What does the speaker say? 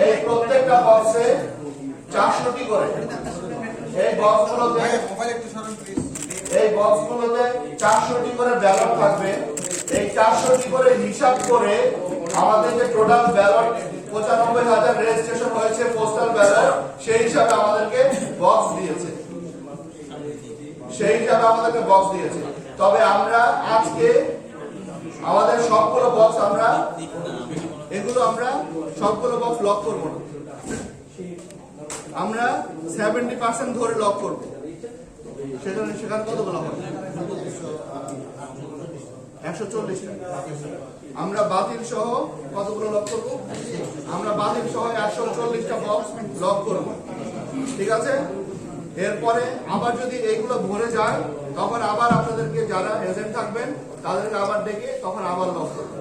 এই প্রত্যেকটা বক্সে 400টি করে এই বক্সগুলোতে 400টি করে ব্যালট থাকবে। এই 400টি করে হিসাব করে আমাদের যে টোটাল ব্যালট 95,000 রেজিস্ট্রেশন হয়েছে পোস্টাল ব্যালট, সেই হিসাবে আমাদেরকে বক্স দিয়েছে। তবে আমরা আজকে আমাদের সবগুলো বক্স সবগুলো বক্স লক করব না, আমরা 70% ধরে লক করব। সেখানে কতগুলো হবে? 140টা। আমরা বাতিল সহ কতগুলো লক করব? আমরা বাতিল সহ 140টা বক্স লক করব। ঠিক আছে? এরপরে আবার যদি এইগুলো ভরে যায় তখন আবার আপনাদেরকে যারা এজেন্ট থাকবেন তাদেরকে আবার ডেকে তখন আবার লক করব।